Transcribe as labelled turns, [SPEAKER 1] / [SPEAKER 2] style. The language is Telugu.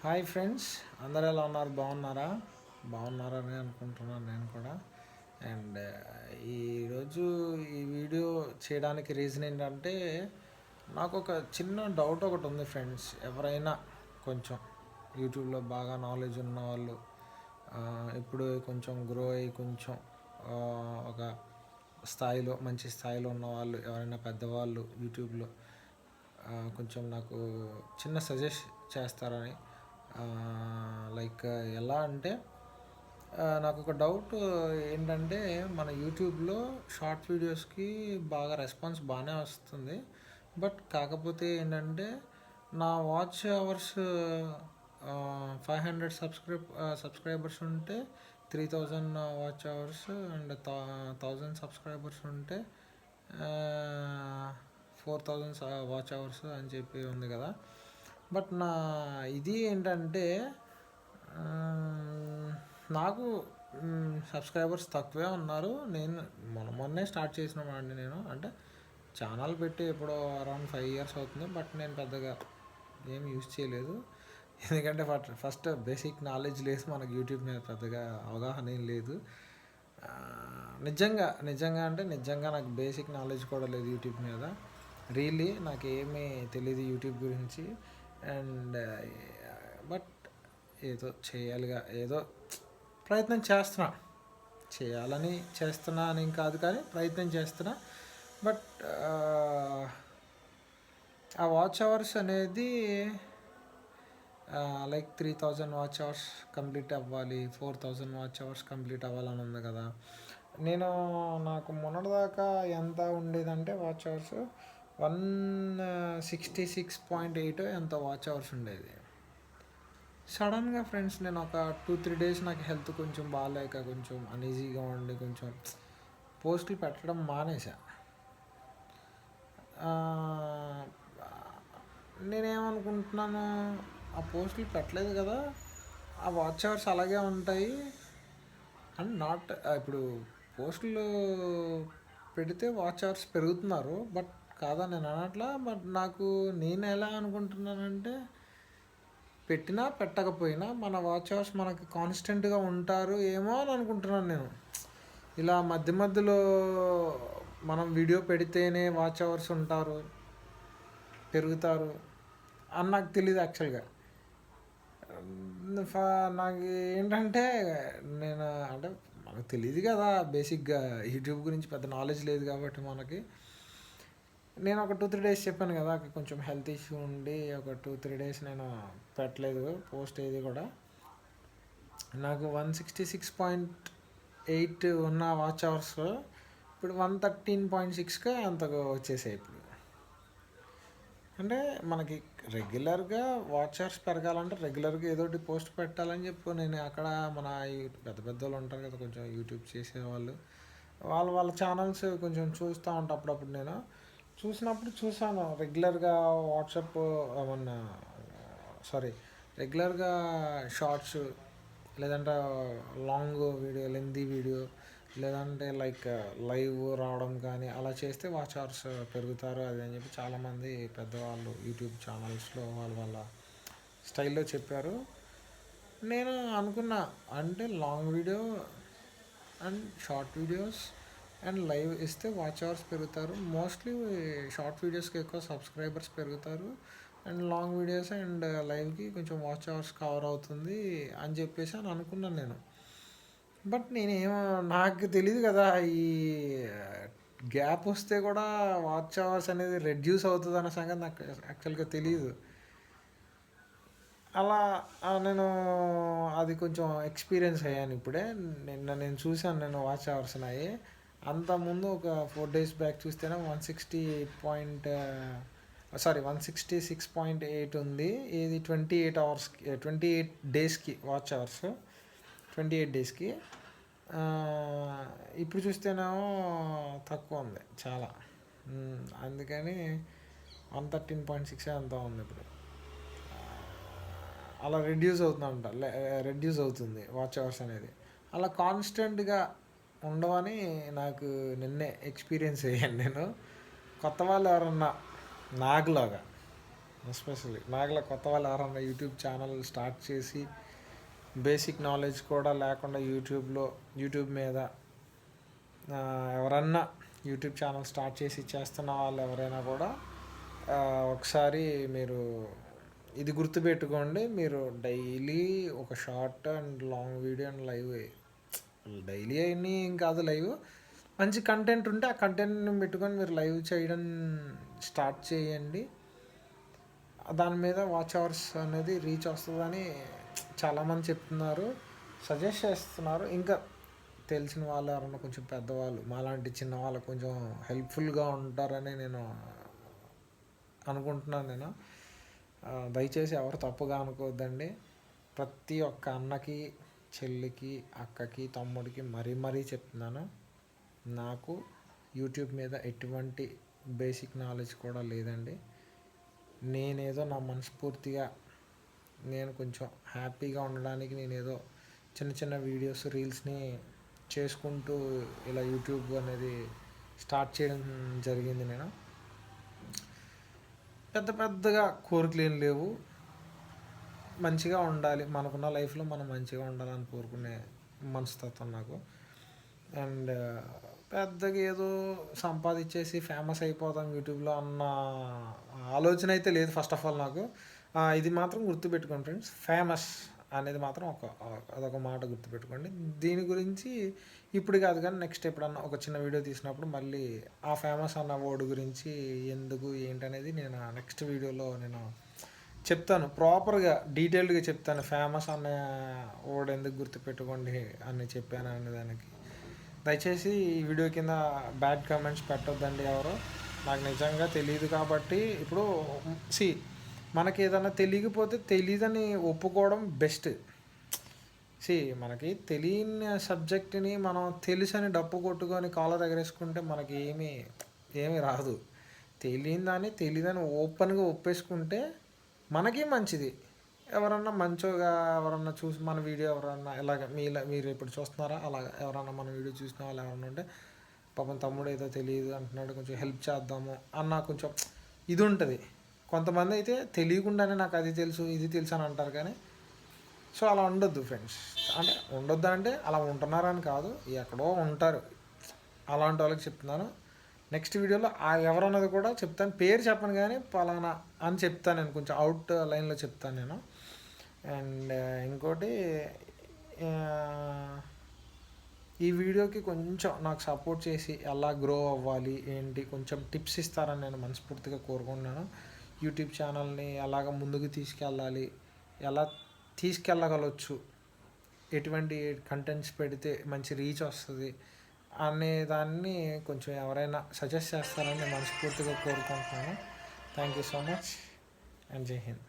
[SPEAKER 1] హాయ్ ఫ్రెండ్స్, అందరు ఎలా ఉన్నారు? బాగున్నారని అనుకుంటున్నాను నేను కూడా. అండ్ ఈరోజు ఈ వీడియో చేయడానికి రీజన్ ఏంటంటే, నాకు ఒక చిన్న డౌట్ ఒకటి ఉంది ఫ్రెండ్స్. ఎవరైనా కొంచెం యూట్యూబ్లో బాగా నాలెడ్జ్ ఉన్న వాళ్ళు, ఇప్పుడు కొంచెం గ్రో అయ్యి కొంచెం ఆ, ఒక మంచి స్థాయిలో ఉన్న వాళ్ళు, ఎవరైనా పెద్దవాళ్ళు యూట్యూబ్లో కొంచెం నాకు చిన్న సజెస్ట్ చేస్తారని. లైక్ ఎలా అంటే, నాకు ఒక డౌట్ ఏంటంటే, మన యూట్యూబ్లో షార్ట్ వీడియోస్కి బాగా రెస్పాన్స్ బాగానే వస్తుంది. బట్ కాకపోతే ఏంటంటే, నా వాచ్ అవర్స్ 500 సబ్స్క్రైబర్స్ ఉంటే 3000 వాచ్ అవర్స్, అండ్ 1000 సబ్స్క్రైబర్స్ ఉంటే 4000 వాచ్ అవర్స్ అని చెప్పి ఉంది కదా. బట్ ఇది ఏంటంటే, నాకు సబ్స్క్రైబర్స్ తక్కువే ఉన్నారు. నేను మొన్నే స్టార్ట్ చేసిన వాడిని. నేను అంటే ఛానల్ పెట్టి ఎప్పుడో అరౌండ్ 5 years అవుతుంది. బట్ నేను పెద్దగా ఏం యూజ్ చేయలేదు. ఎందుకంటే ఫస్ట్ బేసిక్ నాలెడ్జ్ లేదు మనకు, యూట్యూబ్ మీద పెద్దగా అవగాహన ఏం లేదు. నిజంగా నాకు బేసిక్ నాలెడ్జ్ కూడా లేదు యూట్యూబ్ మీద. రియల్లీ నాకు ఏమీ తెలియదు యూట్యూబ్ గురించి. అండ్ బట్ ఏదో చేయాలిగా, ఏదో ప్రయత్నం చేస్తున్నా అని కాదు, కానీ ప్రయత్నం చేస్తున్నా. బట్ ఆ వాచ్ అవర్స్ అనేది లైక్ 3000 వాచ్ అవర్స్ కంప్లీట్ అవ్వాలి, 4000 వాచ్ అవర్స్ కంప్లీట్ అవ్వాలని ఉంది కదా. నాకు మొన్నటిదాకా ఎంత ఉండేదంటే వాచ్ అవర్స్ 166.8 ఎంత వాచ్ అవర్స్ ఉండేది. సడన్గా ఫ్రెండ్స్, నేను ఒక 2-3 days నాకు హెల్త్ కొంచెం బాగాలేక, కొంచెం అనీజీగా ఉండి, కొంచెం పోస్టులు పెట్టడం మానేసా. నేనేమనుకుంటున్నాను, ఆ పోస్టులు పెట్టలేదు కదా, ఆ వాచ్ అవర్స్ అలాగే ఉంటాయి అండ్ ఇప్పుడు పోస్టులు పెడితే వాచ్ అవర్స్ పెరుగుతున్నారు. బట్ కాదని నేను అనట్లా. బట్ నేను ఎలా అనుకుంటున్నానంటే, పెట్టినా పెట్టకపోయినా మన వాచ్ అవర్స్ మనకి కాన్స్టెంట్గా ఉంటారు ఏమో అని అనుకుంటున్నాను నేను. ఇలా మధ్యలో మనం వీడియో పెడితేనే వాచ్ అవర్స్ పెరుగుతారు అని నాకు తెలియదు యాక్చువల్గా. నాకు ఏంటంటే, నేను అంటే మనకు తెలియదు కదా, బేసిక్గా యూట్యూబ్ గురించి పెద్ద నాలెడ్జ్ లేదు కాబట్టి మనకి. నేను ఒక 2-3 days చెప్పాను కదా, కొంచెం హెల్త్ ఇష్యూ ఉండి ఒక 2-3 days నేను పెట్టలేదు పోస్ట్ ఏది కూడా. నాకు 166.8 ఉన్న వాచ్ అవర్స్ ఇప్పుడు 113.6గా అంతగా వచ్చేసాయి ఇప్పుడు. అంటే మనకి రెగ్యులర్గా వాచ్ అవర్స్ పెరగాలంటే రెగ్యులర్గా ఏదో ఒకటి పోస్ట్ పెట్టాలని చెప్పి నేను అక్కడ మన పెద్ద వాళ్ళు ఉంటారు కదా, కొంచెం యూట్యూబ్ చేసేవాళ్ళు, వాళ్ళ ఛానల్స్ కొంచెం చూస్తూ ఉంటాను అప్పుడప్పుడు. నేను చూసాను రెగ్యులర్గా వాట్సాప్ రెగ్యులర్గా షార్ట్స్, లేదంటే లాంగ్ వీడియో, లెంతీ వీడియో, లేదంటే లైక్ లైవ్ రావడం కానీ అలా చేస్తే వాచ్ అవర్స్ పెరుగుతారు అది అని చెప్పి చాలామంది పెద్దవాళ్ళు యూట్యూబ్ ఛానల్స్లో వాళ్ళ స్టైల్లో చెప్పారు. నేను అనుకున్నా, అంటే long video and short videos and live ఇస్తే వాచ్ అవర్స్ పెరుగుతారు. మోస్ట్లీ షార్ట్ వీడియోస్కి ఎక్కువ సబ్స్క్రైబర్స్ పెరుగుతారు, అండ్ లాంగ్ వీడియోస్ అండ్ లైవ్కి కొంచెం వాచ్ అవర్స్ కవర్ అవుతుంది అని చెప్పేసి అని అనుకున్నాను నేను. బట్ నాకు తెలియదు కదా, ఈ గ్యాప్ వస్తే కూడా వాచ్ అవర్స్ అనేది రెడ్యూస్ అవుతుంది అన్న సంగతి నాకు యాక్చువల్గా తెలియదు. అలా నేను అది కొంచెం ఎక్స్పీరియన్స్ అయ్యాను ఇప్పుడే. నేను చూశాను, నేను వాచ్ అవర్స్ నాయి. అంతకుముందు ఒక 4 days బ్యాక్ చూస్తేనే 166.8 ఉంది. ఇది 28 డేస్కి వాచ్ అవర్స్, 28 daysకి. ఇప్పుడు చూస్తేనేమో తక్కువ ఉంది చాలా. అందుకని 113.6 అంతా ఉంది ఇప్పుడు. అలా రెడ్యూస్ అవుతుంది వాచ్ అవర్స్ అనేది. అలా కాన్స్టెంట్గా ఉండవని నాకు నిన్నే ఎక్స్పీరియన్స్ అయ్యాను నేను. కొత్త వాళ్ళు ఎవరన్నా నాకులాగా ఎస్పెషల్లీ నాకులా కొత్త వాళ్ళు ఎవరన్నా యూట్యూబ్ ఛానల్ స్టార్ట్ చేసి బేసిక్ నాలెడ్జ్ కూడా లేకుండా యూట్యూబ్ మీద ఎవరన్నా యూట్యూబ్ ఛానల్ స్టార్ట్ చేసి చేస్తున్న వాళ్ళు ఎవరైనా కూడా ఒకసారి మీరు ఇది గుర్తుపెట్టుకోండి. మీరు డైలీ ఒక short and long video and live, daily అన్నీ ఏం కాదు, లైవ్ మంచి కంటెంట్ ఉంటే ఆ కంటెంట్ని పెట్టుకొని మీరు లైవ్ చేయడం స్టార్ట్ చేయండి. దాని మీద వాచ్ అవర్స్ అనేది రీచ్ వస్తుందని చాలామంది చెప్తున్నారు, సజెస్ట్ చేస్తున్నారు. ఇంకా తెలిసిన వాళ్ళు ఎవరన్నా కొంచెం పెద్దవాళ్ళు మాలాంటి చిన్న వాళ్ళకు కొంచెం హెల్ప్ఫుల్గా ఉంటారని నేను అనుకుంటున్నాను. దయచేసి ఎవరు తప్పుగా అనుకోవద్దండి. ప్రతి ఒక్క అన్నకి, చెల్లికి, అక్కకి, తమ్ముడికి మరీ చెప్తున్నాను, నాకు యూట్యూబ్ మీద ఎటువంటి బేసిక్ నాలెడ్జ్ కూడా లేదండి. నేనేదో నా మనస్ఫూర్తిగా నేను కొంచెం హ్యాపీగా ఉండడానికి నేనేదో చిన్న వీడియోస్, రీల్స్ని చేసుకుంటూ ఇలా యూట్యూబ్ అనేది స్టార్ట్ చేయడం జరిగింది. నేను పెద్దగా కోరికలు ఏం లేవు, మంచిగా ఉండాలి, మనకున్న లైఫ్లో మనం మంచిగా ఉండాలని కోరుకునే మనస్తత్వం నాకు. అండ్ పెద్దగా ఏదో సంపాదించేసి ఫేమస్ అయిపోతాం యూట్యూబ్లో అన్న ఆలోచన అయితే లేదు ఫస్ట్ ఆఫ్ ఆల్ నాకు. ఇది మాత్రం గుర్తుపెట్టుకోండి ఫ్రెండ్స్, ఫేమస్ అనేది మాత్రం అదొక మాట గుర్తుపెట్టుకోండి. దీని గురించి ఇప్పుడు కాదు కానీ నెక్స్ట్ ఎప్పుడన్నా ఒక చిన్న వీడియో తీసినప్పుడు మళ్ళీ ఆ ఫేమస్ అన్న వర్డ్ గురించి ఎందుకు ఏంటనేది నేను నెక్స్ట్ వీడియోలో నేను చెప్తాను, ప్రాపర్గా డీటెయిల్డ్గా చెప్తాను. ఫేమస్ అన్న వర్డ్ ఎందుకు గుర్తుపెట్టుకోండి అని చెప్పాను అనే దానికి. దయచేసి ఈ వీడియో కింద బ్యాడ్ కామెంట్స్ పెట్టొద్దండి ఎవరు. నాకు నిజంగా తెలియదు కాబట్టి ఇప్పుడు మనకి ఏదైనా తెలియకపోతే తెలియదని ఒప్పుకోవడం బెస్ట్. మనకి తెలియని సబ్జెక్ట్ని మనం తెలుసని డప్పు కొట్టుకొని కాలర్ ఎగరేసుకుంటే మనకి ఏమీ రాదు. తెలియని తెలియదని ఓపెన్గా ఒప్పేసుకుంటే మనకి మంచిది. ఎవరన్నా మంచిగా ఎవరన్నా చూసి మన వీడియో ఎవరన్నా ఇలాగ మీరు ఇప్పుడు చూస్తున్నారా, అలాగ ఎవరన్నా మన వీడియో చూసిన వాళ్ళు ఎవరన్నా ఉంటే పాపం తమ్ముడు ఏదో తెలియదు అంటున్నాడు, కొంచెం హెల్ప్ చేద్దాము అన్న కొంచెం ఇది ఉంటుంది. కొంతమంది అయితే తెలియకుండానే నాకు అది తెలుసు ఇది తెలుసు అని అంటారు, కానీ అలా ఉండొద్దు ఫ్రెండ్స్. అంటే ఉండొద్దు అంటే అలా ఉంటున్నారని కాదు, ఎక్కడో ఉంటారు, అలాంటి వాళ్ళకి చెప్తున్నాను. నెక్స్ట్ వీడియోలో ఎవరన్నది కూడా చెప్తాను, పేరు చెప్పను కానీ పలానా అని చెప్తాను నేను, కొంచెం అవుట్ లైన్లో చెప్తాను నేను. అండ్ ఇంకోటి, ఈ వీడియోకి కొంచెం నాకు సపోర్ట్ చేసి ఎలా గ్రో అవ్వాలి ఏంటి కొంచెం టిప్స్ ఇస్తారని నేను మనస్ఫూర్తిగా కోరుకుంటున్నాను. యూట్యూబ్ ఛానల్ని ఎలాగ ముందుకు తీసుకెళ్ళాలి, ఎలా తీసుకెళ్ళగలవచ్చు, ఎటువంటి కంటెంట్స్ పెడితే మంచి రీచ్ వస్తుంది అనే దాన్ని కొంచెం ఎవరైనా సజెస్ట్ చేస్తారని నేను మనస్ఫూర్తిగా కోరుకుంటున్నాను. Thank you so much and జై హింద్.